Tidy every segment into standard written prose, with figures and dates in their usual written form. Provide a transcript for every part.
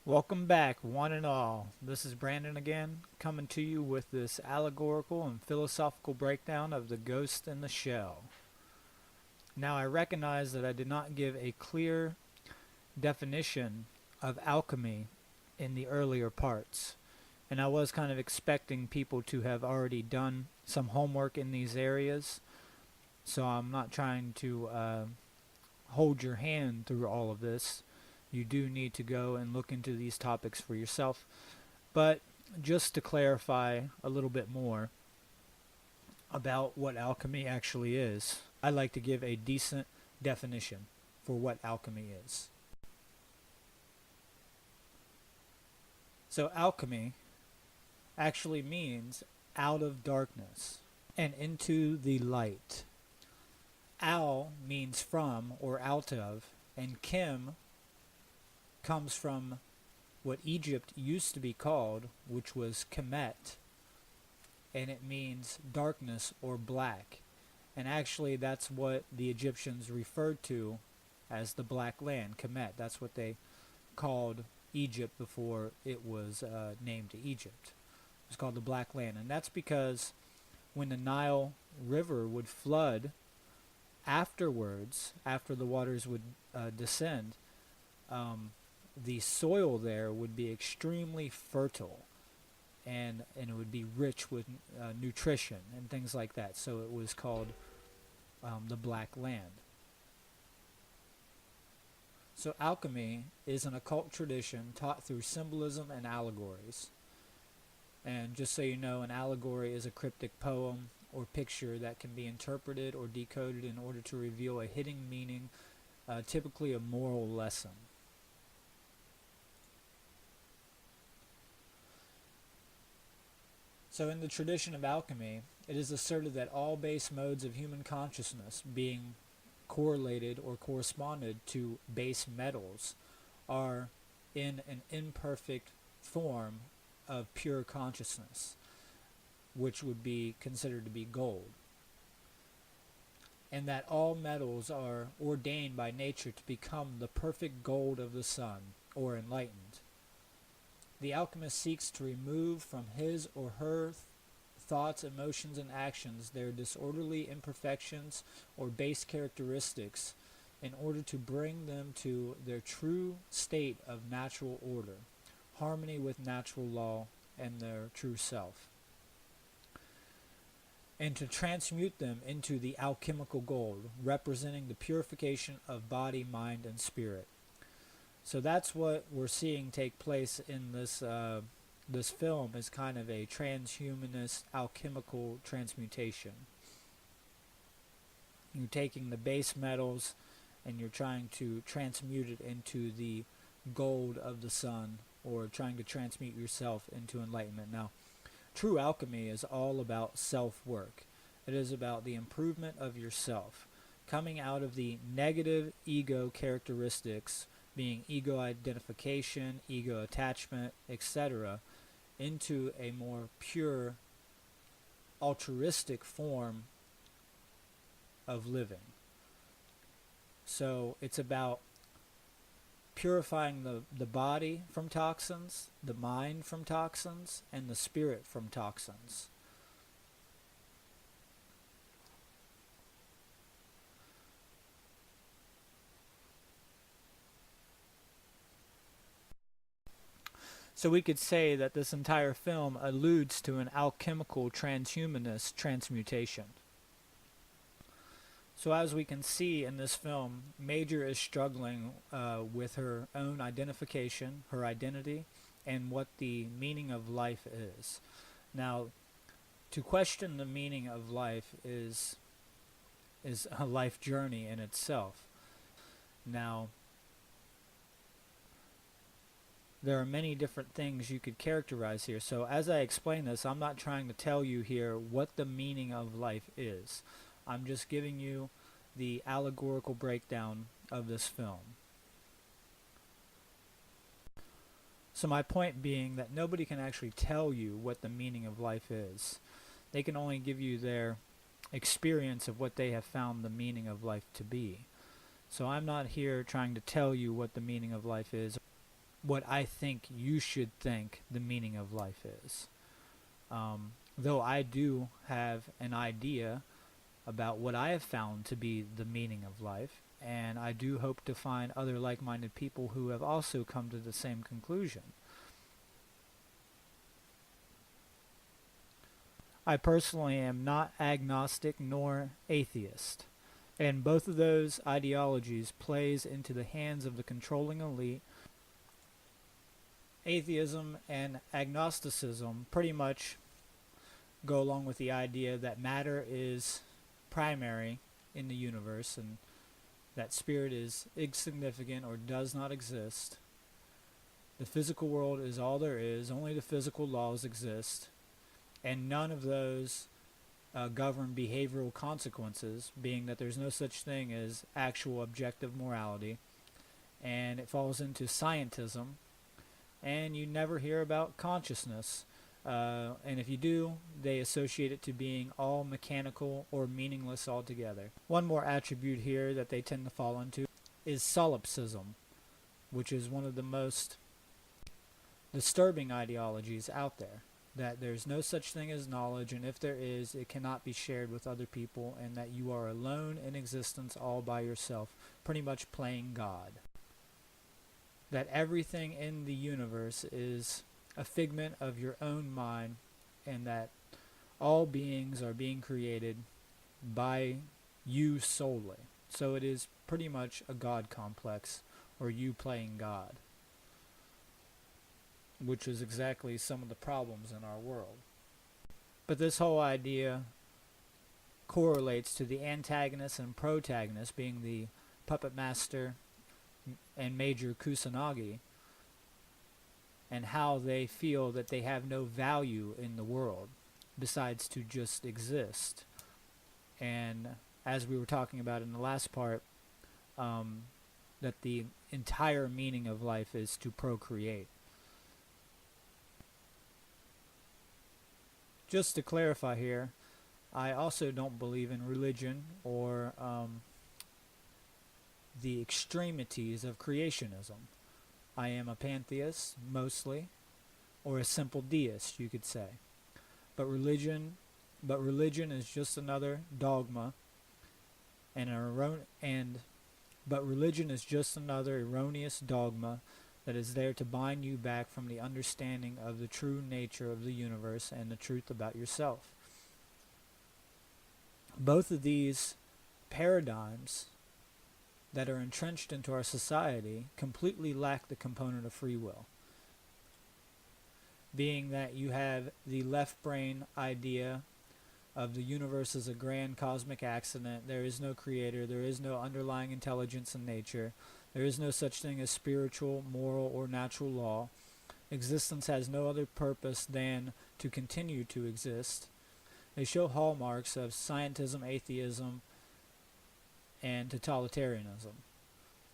Welcome back, one and all. This is Brandon again, coming to you with this allegorical and philosophical breakdown of the ghost in the shell. Now, I recognize that I did not give a clear definition of alchemy in the earlier parts, and I was kind of expecting people to have already done some homework in these areas, so I'm not trying to hold your hand through all of this. You do need to go and look into these topics for yourself. But just to clarify a little bit more about what alchemy actually is, I'd like to give a decent definition for what alchemy is. So alchemy actually means out of darkness and into the light. Al means from or out of, and chem comes from what Egypt used to be called, which was Kemet, and it means darkness or black. And actually that's what the Egyptians referred to as the Black Land, Kemet. That's what they called Egypt before it was named Egypt. It was called the Black Land, and that's because when the Nile River would flood afterwards, after the waters would descend, the soil there would be extremely fertile, and it would be rich with nutrition and things like that. So it was called the Black Land. So alchemy is an occult tradition taught through symbolism and allegories. And just so you know, an allegory is a cryptic poem or picture that can be interpreted or decoded in order to reveal a hidden meaning, typically a moral lesson. So in the tradition of alchemy, it is asserted that all base modes of human consciousness, being correlated or corresponded to base metals, are in an imperfect form of pure consciousness, which would be considered to be gold. And that all metals are ordained by nature to become the perfect gold of the sun, or enlightened. The alchemist seeks to remove from his or her thoughts, emotions, and actions their disorderly imperfections or base characteristics in order to bring them to their true state of natural order, harmony with natural law and their true self, and to transmute them into the alchemical gold, representing the purification of body, mind, and spirit. So that's what we're seeing take place in this film, is kind of a transhumanist alchemical transmutation. You're taking the base metals and you're trying to transmute it into the gold of the sun, or trying to transmute yourself into enlightenment. Now, true alchemy is all about self-work. It is about the improvement of yourself, coming out of the negative ego characteristics, being ego identification, ego attachment, etc., into a more pure, altruistic form of living. So it's about purifying the body from toxins, the mind from toxins, and the spirit from toxins. So we could say that this entire film alludes to an alchemical transhumanist transmutation. So as we can see in this film, Major is struggling with her own identification, her identity, and what the meaning of life is. Now, to question the meaning of life is a life journey in itself. Now, there are many different things you could characterize here. So as I explain this, I'm not trying to tell you here what the meaning of life is. I'm just giving you the allegorical breakdown of this film. So my point being that nobody can actually tell you what the meaning of life is. They can only give you their experience of what they have found the meaning of life to be. So I'm not here trying to tell you what the meaning of life is. what I think you should think the meaning of life is. Though I do have an idea about what I have found to be the meaning of life, and I do hope to find other like-minded people who have also come to the same conclusion. I personally am not agnostic nor atheist, and both of those ideologies plays into the hands of the controlling elite. Atheism and agnosticism pretty much go along with the idea that matter is primary in the universe and that spirit is insignificant or does not exist. The physical world is all there is, only the physical laws exist, and none of those govern behavioral consequences, being that there's no such thing as actual objective morality, and it falls into scientism, and you never hear about consciousness. And if you do, they associate it to being all mechanical or meaningless altogether. One more attribute here that they tend to fall into is solipsism, which is one of the most disturbing ideologies out there. That there's no such thing as knowledge, and if there is, it cannot be shared with other people, and that you are alone in existence all by yourself, pretty much playing God. That everything in the universe is a figment of your own mind, and that all beings are being created by you solely. So it is pretty much a God complex, or you playing God, which is exactly some of the problems in our world. But this whole idea correlates to the antagonist and protagonist being the puppet master and Major Kusanagi, and how they feel that they have no value in the world besides to just exist. And as we were talking about in the last part, that the entire meaning of life is to procreate. Just to clarify here, I also don't believe in religion or the extremities of creationism. I am a pantheist, mostly, or a simple deist, you could say. But religion is just another dogma, but religion is just another erroneous dogma that is there to bind you back from the understanding of the true nature of the universe and the truth about yourself. Both of these paradigms that are entrenched into our society completely lack the component of free will. Being that you have the left brain idea of the universe as a grand cosmic accident, there is no creator, there is no underlying intelligence in nature, there is no such thing as spiritual, moral, or natural law. Existence has no other purpose than to continue to exist. They show hallmarks of scientism, atheism, and totalitarianism.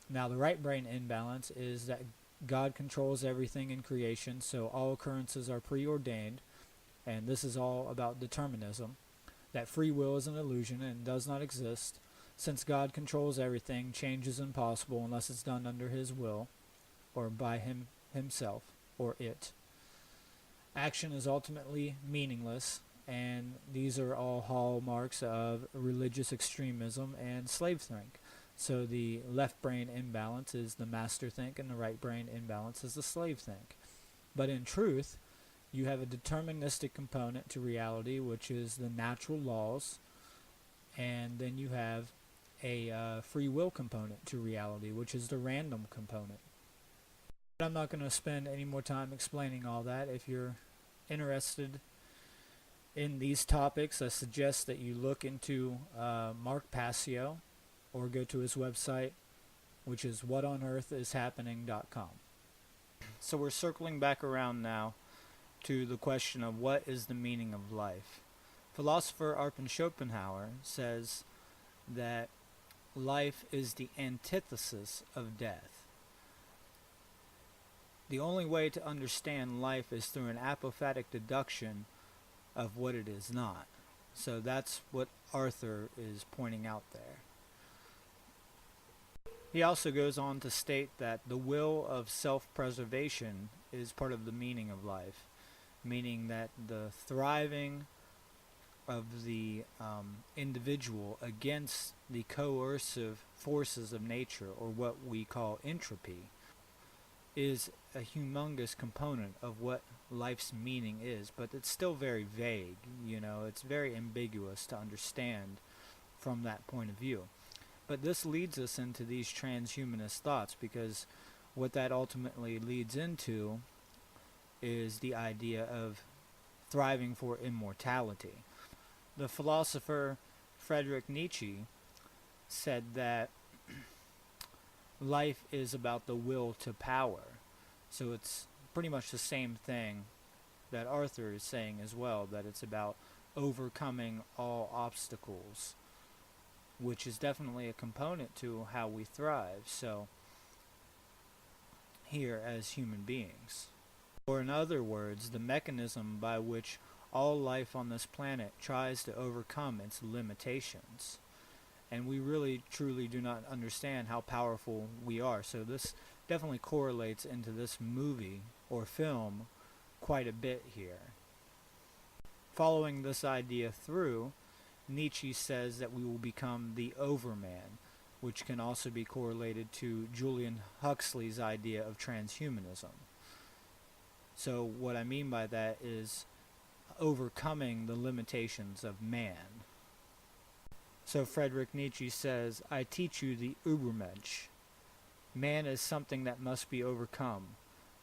Now, the right brain imbalance is that God controls everything in creation, so all occurrences are preordained, and this is all about determinism, that free will is an illusion and does not exist. Since God controls everything, change is impossible unless it's done under His will, or by Himself, or it. Action is ultimately meaningless, and these are all hallmarks of religious extremism and slave think. So the left brain imbalance is the master think, and the right brain imbalance is the slave think. But in truth, you have a deterministic component to reality, which is the natural laws, and then you have a free will component to reality, which is the random component. But I'm not going to spend any more time explaining all that. If you're interested in these topics, I suggest that you look into Mark Passio, or go to his website, which is whatonearthishappening.com. So we're circling back around now to the question of what is the meaning of life. Philosopher Arpin Schopenhauer says that life is the antithesis of death. The only way to understand life is through an apophatic deduction of what it is not. So that's what Arthur is pointing out there. He also goes on to state that the will of self-preservation is part of the meaning of life, meaning that the thriving of the individual against the coercive forces of nature, or what we call entropy, is a humongous component of what life's meaning is, but it's still very vague. It's very ambiguous to understand from that point of view. But this leads us into these transhumanist thoughts, because what that ultimately leads into is the idea of thriving for immortality. The philosopher Friedrich Nietzsche said that life is about the will to power. So it's pretty much the same thing that Arthur is saying as well, that it's about overcoming all obstacles, which is definitely a component to how we thrive, so here as human beings. Or in other words, the mechanism by which all life on this planet tries to overcome its limitations. And we really truly do not understand how powerful we are. So this definitely correlates into this movie or film quite a bit here. Following this idea through, Nietzsche says that we will become the overman, which can also be correlated to Julian Huxley's idea of transhumanism. So what I mean by that is overcoming the limitations of man. So Friedrich Nietzsche says, "I teach you the Übermensch. Man is something that must be overcome.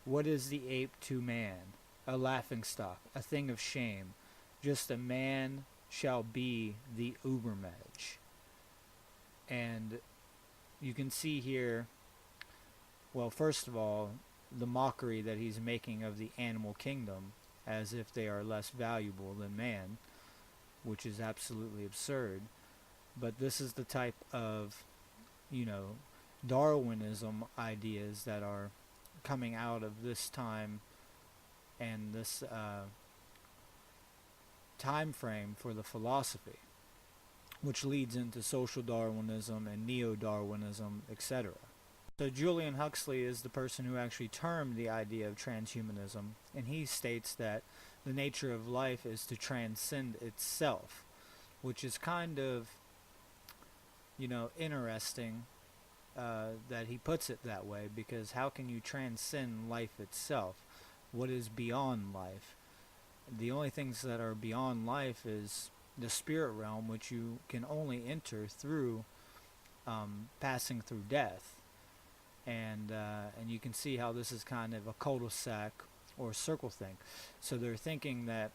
What is the ape to man? A laughingstock, a thing of shame. Just a man shall be the Übermensch." And you can see here, well, first of all, the mockery that he's making of the animal kingdom, as if they are less valuable than man, which is absolutely absurd. But this is the type of, Darwinism ideas that are coming out of this time and this time frame for the philosophy, which leads into social Darwinism and neo-Darwinism, etc. So Julian Huxley is the person who actually termed the idea of transhumanism, and he states that the nature of life is to transcend itself, which is kind of, interesting that he puts it that way, because how can you transcend life itself? What is beyond life? The only things that are beyond life is the spirit realm, which you can only enter through passing through death. And you can see how this is kind of a cul-de-sac or a circle thing. So they're thinking that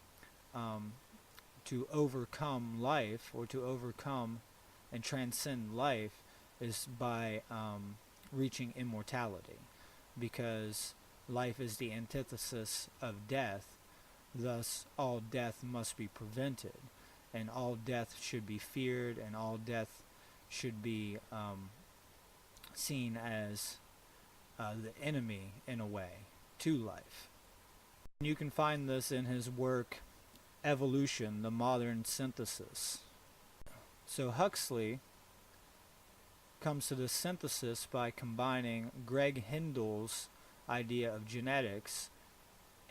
to overcome life, or to overcome and transcend life, is by reaching immortality, because life is the antithesis of death. Thus, all death must be prevented, and all death should be feared, and all death should be seen as the enemy, in a way, to life. And you can find this in his work, Evolution, the Modern Synthesis. So Huxley comes to this synthesis by combining Greg Hindel's idea of genetics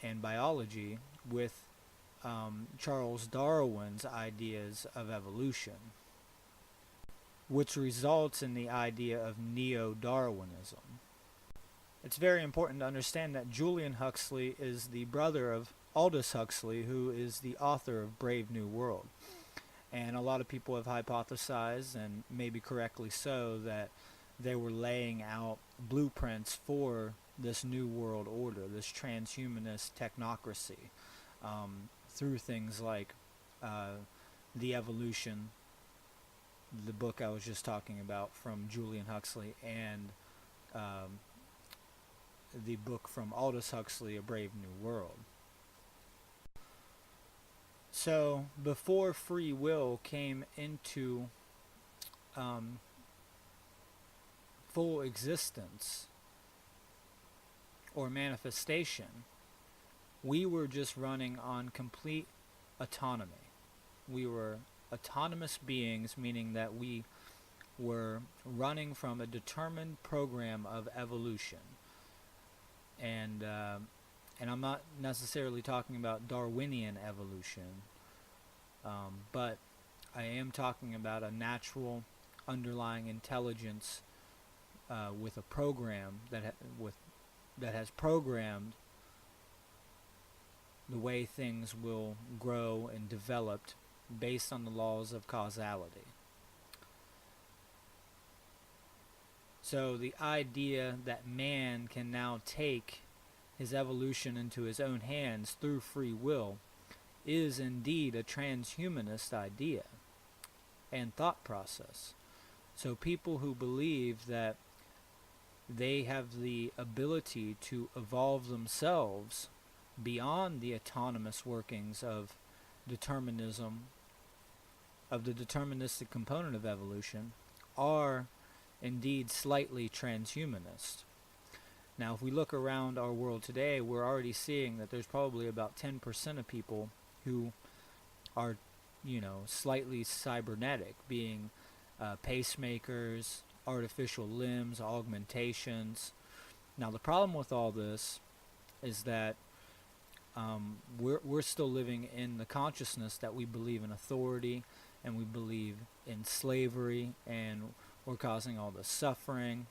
and biology with Charles Darwin's ideas of evolution, which results in the idea of neo-Darwinism. It's very important to understand that Julian Huxley is the brother of Aldous Huxley, who is the author of Brave New World. And a lot of people have hypothesized, and maybe correctly so, that they were laying out blueprints for this new world order, this transhumanist technocracy, through things like The Evolution, the book I was just talking about from Julian Huxley, and the book from Aldous Huxley, A Brave New World. So before free will came into full existence or manifestation, we were just running on complete autonomy. We were autonomous beings, meaning that we were running from a determined program of evolution. And I'm not necessarily talking about Darwinian evolution, but I am talking about a natural underlying intelligence with a program that has programmed the way things will grow and develop based on the laws of causality. So the idea that man can now take his evolution into his own hands through free will is indeed a transhumanist idea and thought process. So people who believe that they have the ability to evolve themselves beyond the autonomous workings of determinism, of the deterministic component of evolution, are indeed slightly transhumanist. Now, if we look around our world today, we're already seeing that there's probably about 10% of people who are, slightly cybernetic, being pacemakers, artificial limbs, augmentations. Now, the problem with all this is that we're still living in the consciousness that we believe in authority and we believe in slavery, and we're causing all the suffering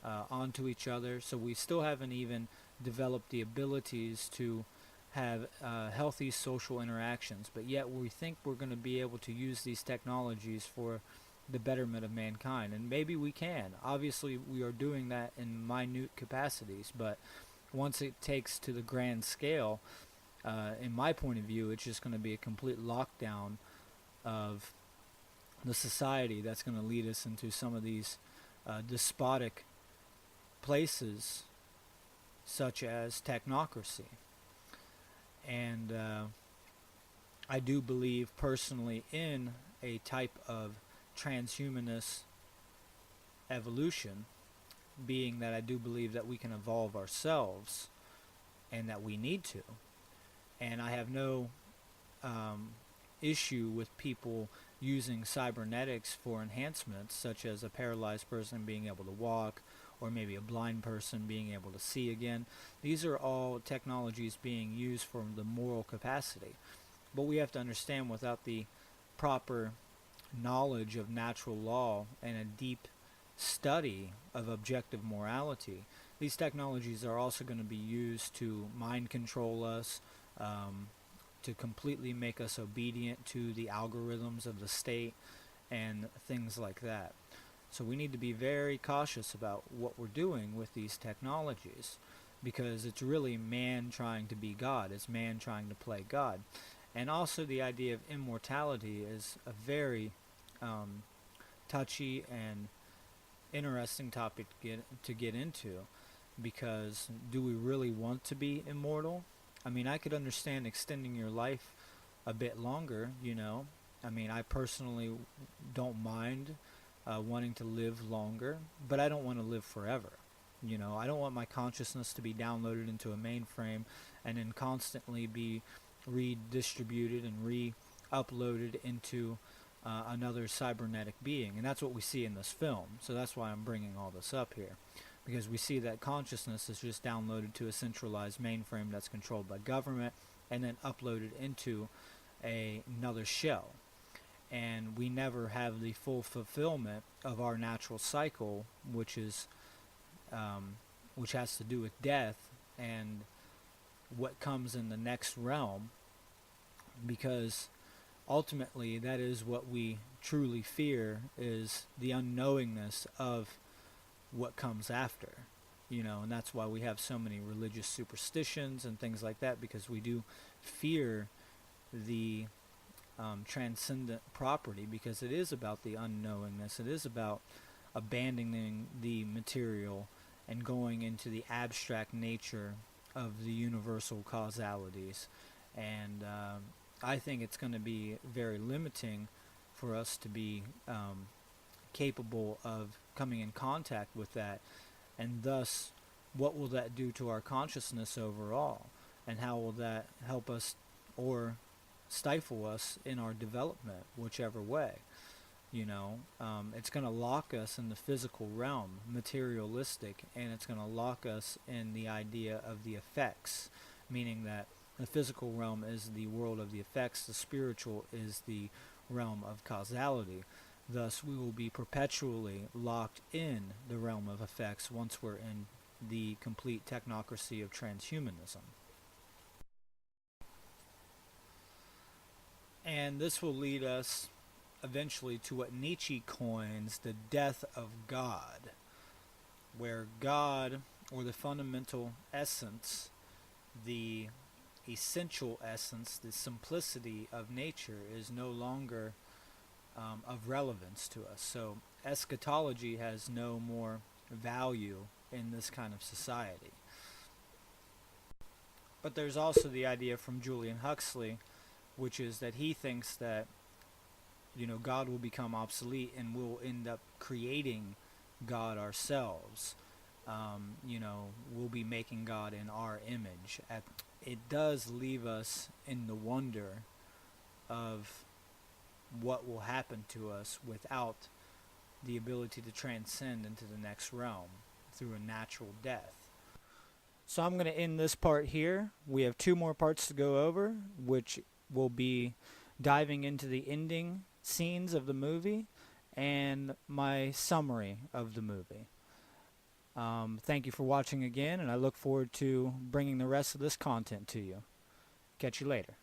onto each other. So we still haven't even developed the abilities to have healthy social interactions, but yet we think we're going to be able to use these technologies for the betterment of mankind, and maybe we can. Obviously we are doing that in minute capacities, but once it takes to the grand scale, in my point of view, it's just going to be a complete lockdown of the society that's going to lead us into some of these despotic places such as technocracy. And I do believe personally in a type of transhumanist evolution, being that I do believe that we can evolve ourselves and that we need to. And I have no issue with people using cybernetics for enhancements, such as a paralyzed person being able to walk, or maybe a blind person being able to see again. These are all technologies being used for the moral capacity. But we have to understand, without the proper knowledge of natural law and a deep study of objective morality, these technologies are also going to be used to mind control us, to completely make us obedient to the algorithms of the state and things like that. So we need to be very cautious about what we're doing with these technologies, because it's really man trying to be God. It's man trying to play God. And also the idea of immortality is a very touchy and interesting topic to get into, because do we really want to be immortal? I mean, I could understand extending your life a bit longer, I mean, I personally don't mind wanting to live longer, but I don't want to live forever. I don't want my consciousness to be downloaded into a mainframe and then constantly be redistributed and re-uploaded into another cybernetic being. And that's what we see in this film. So that's why I'm bringing all this up here, because we see that consciousness is just downloaded to a centralized mainframe that's controlled by government and then uploaded into another shell. And we never have the full fulfillment of our natural cycle, which is which has to do with death and what comes in the next realm, because ultimately that is what we truly fear, is the unknowingness of what comes after, and that's why we have so many religious superstitions and things like that, because we do fear the transcendent property, because it is about the unknowingness. It is about abandoning the material and going into the abstract nature of the universal causalities. And I think it's going to be very limiting for us to be capable of coming in contact with that, and thus what will that do to our consciousness overall, and how will that help us or stifle us in our development, whichever way. It's going to lock us in the physical realm, materialistic, and it's going to lock us in the idea of the effects, meaning that the physical realm is the world of the effects, the spiritual is the realm of causality. Thus, we will be perpetually locked in the realm of effects once we're in the complete technocracy of transhumanism. And this will lead us eventually to what Nietzsche coins the death of God, where God, or the fundamental essence, the essential essence, the simplicity of nature, is no longer of relevance to us. So eschatology has no more value in this kind of society. But there's also the idea from Julian Huxley, which is that he thinks that God will become obsolete and we'll end up creating God ourselves. We'll be making God in our image. It does leave us in the wonder of what will happen to us without the ability to transcend into the next realm through a natural death. So I'm going to end this part here. We have 2 more parts to go over, which will be diving into the ending scenes of the movie and my summary of the movie. Thank you for watching again, and I look forward to bringing the rest of this content to you. Catch you later.